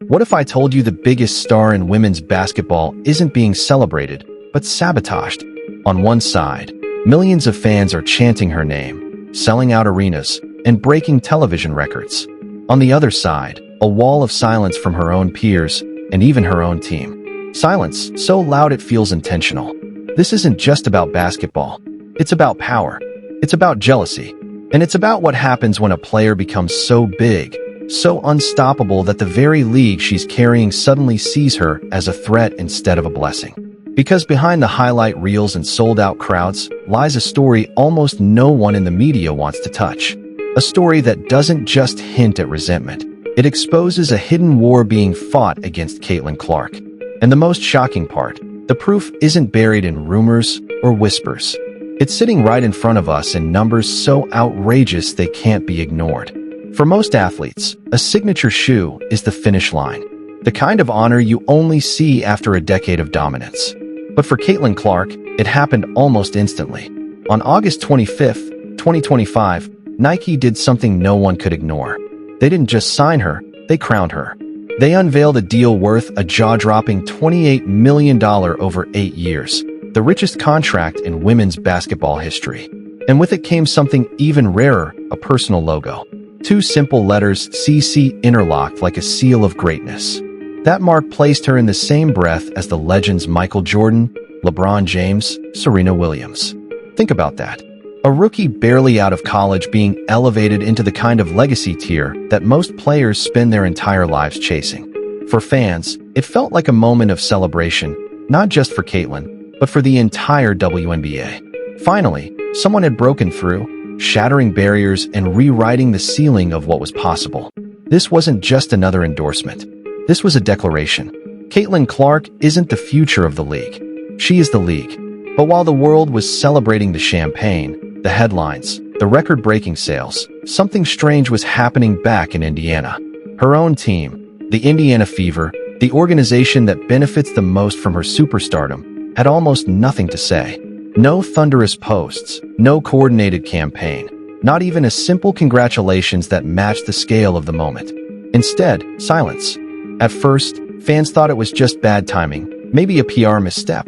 What if I told you the biggest star in women's basketball isn't being celebrated, but sabotaged? On one side, millions of fans are chanting her name, selling out arenas, and breaking television records. On the other side, a wall of silence from her own peers and even her own team. Silence so loud it feels intentional. This isn't just about basketball. It's about power. It's about jealousy. And it's about what happens when a player becomes so big, so unstoppable that the very league she's carrying suddenly sees her as a threat instead of a blessing. Because behind the highlight reels and sold-out crowds lies a story almost no one in the media wants to touch. A story that doesn't just hint at resentment. It exposes a hidden war being fought against Caitlin Clark. And the most shocking part, the proof isn't buried in rumors or whispers. It's sitting right in front of us in numbers so outrageous they can't be ignored. For most athletes, a signature shoe is the finish line, the kind of honor you only see after a decade of dominance. But for Caitlin Clark, it happened almost instantly. On August 25th, 2025, Nike did something no one could ignore. They didn't just sign her, they crowned her. They unveiled a deal worth a jaw-dropping $28 million over 8 years, the richest contract in women's basketball history. And with it came something even rarer, a personal logo. 2 simple letters, CC, interlocked like a seal of greatness. That mark placed her in the same breath as the legends Michael Jordan, LeBron James, Serena Williams. Think about that. A rookie barely out of college being elevated into the kind of legacy tier that most players spend their entire lives chasing. For fans, it felt like a moment of celebration, not just for Caitlin, but for the entire WNBA. Finally, someone had broken through, shattering barriers and rewriting the ceiling of what was possible. This wasn't just another endorsement. This was a declaration. Caitlin Clark isn't the future of the league. She is the league. But while the world was celebrating the champagne, the headlines, the record-breaking sales, something strange was happening back in Indiana. Her own team, the Indiana Fever, the organization that benefits the most from her superstardom, had almost nothing to say. No thunderous posts, no coordinated campaign, not even a simple congratulations that matched the scale of the moment. Instead, silence. At first, fans thought it was just bad timing, maybe a PR misstep.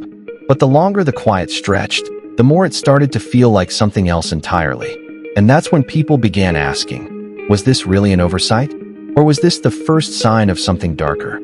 But the longer the quiet stretched, the more it started to feel like something else entirely. And that's when people began asking, was this really an oversight? Or was this the first sign of something darker?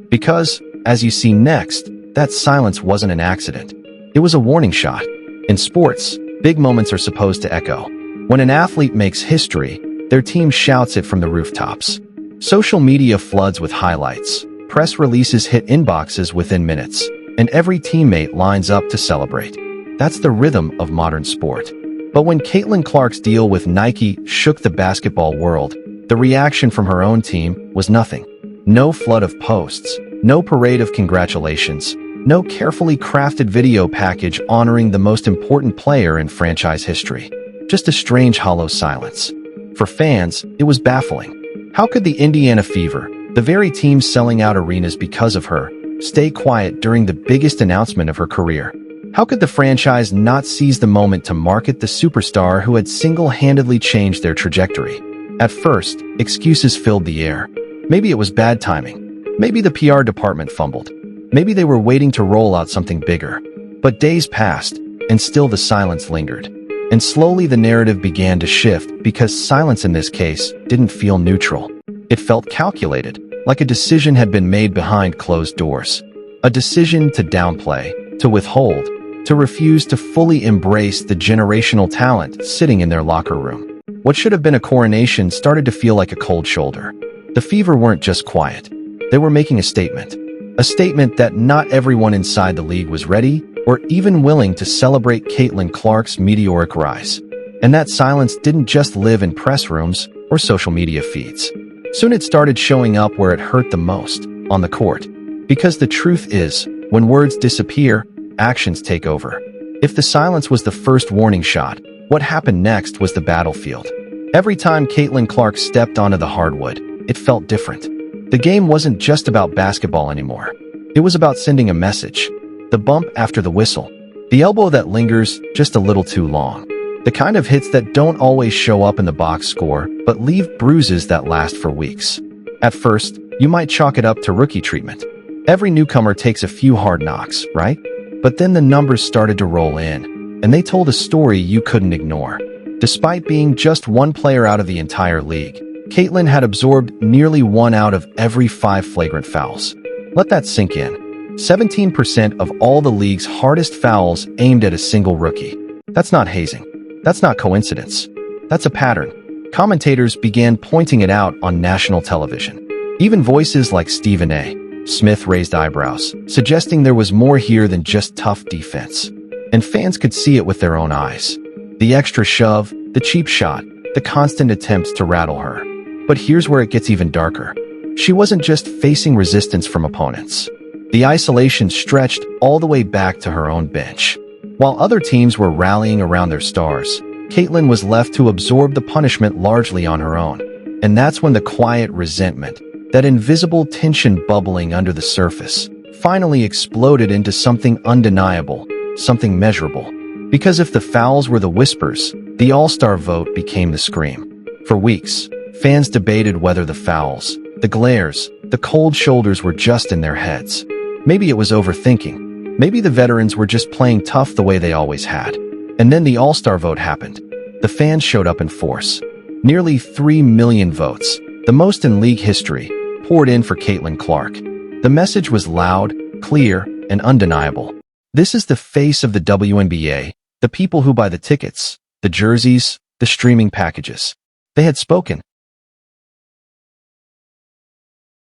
Because, as you see next, that silence wasn't an accident. It was a warning shot. In sports, big moments are supposed to echo. When an athlete makes history, their team shouts it from the rooftops. Social media floods with highlights. Press releases hit inboxes within minutes. And every teammate lines up to celebrate. That's the rhythm of modern sport. But when Caitlin Clark's deal with Nike shook the basketball world, the reaction from her own team was nothing. No flood of posts, no parade of congratulations, no carefully crafted video package honoring the most important player in franchise history. Just a strange hollow silence. For fans, it was baffling. How could the Indiana Fever, the very team selling out arenas because of her, stay quiet during the biggest announcement of her career? How could the franchise not seize the moment to market the superstar who had single-handedly changed their trajectory? At first, excuses filled the air. Maybe it was bad timing. Maybe the PR department fumbled. Maybe they were waiting to roll out something bigger. But days passed, and still the silence lingered. And slowly the narrative began to shift because silence in this case didn't feel neutral. It felt calculated, like a decision had been made behind closed doors. A decision to downplay, to withhold, to refuse to fully embrace the generational talent sitting in their locker room. What should have been a coronation started to feel like a cold shoulder. The Fever weren't just quiet. They were making a statement. A statement that not everyone inside the league was ready or even willing to celebrate Caitlin Clark's meteoric rise. And that silence didn't just live in press rooms or social media feeds. Soon it started showing up where it hurt the most, on the court. Because the truth is, when words disappear, actions take over. If the silence was the first warning shot, what happened next was the battlefield. Every time Caitlin Clark stepped onto the hardwood, it felt different. The game wasn't just about basketball anymore. It was about sending a message. The bump after the whistle. The elbow that lingers just a little too long. The kind of hits that don't always show up in the box score, but leave bruises that last for weeks. At first, You might chalk it up to rookie treatment. Every newcomer takes a few hard knocks, right? But then the numbers started to roll in, and they told a story you couldn't ignore. Despite being just one player out of the entire league, Caitlyn had absorbed nearly 1 out of every 5 flagrant fouls. Let that sink in. 17% of all the league's hardest fouls aimed at a single rookie. That's not hazing. That's not coincidence. That's a pattern. Commentators began pointing it out on national television. Even voices like Stephen A. Smith raised eyebrows, suggesting there was more here than just tough defense. And fans could see it with their own eyes. The extra shove, the cheap shot, the constant attempts to rattle her. But here's where it gets even darker. She wasn't just facing resistance from opponents. The isolation stretched all the way back to her own bench. While other teams were rallying around their stars, Caitlyn was left to absorb the punishment largely on her own. And that's when the quiet resentment, that invisible tension bubbling under the surface, finally exploded into something undeniable, something measurable. Because if the fouls were the whispers, the All-Star vote became the scream. For weeks, fans debated whether the fouls, the glares, the cold shoulders were just in their heads. Maybe it was overthinking. Maybe the veterans were just playing tough the way they always had. And then the All-Star vote happened. The fans showed up in force. Nearly 3 million votes, the most in league history, poured in for Caitlyn Clark. The message was loud, clear, and undeniable. This is the face of the WNBA, the people who buy the tickets, the jerseys, the streaming packages. They had spoken,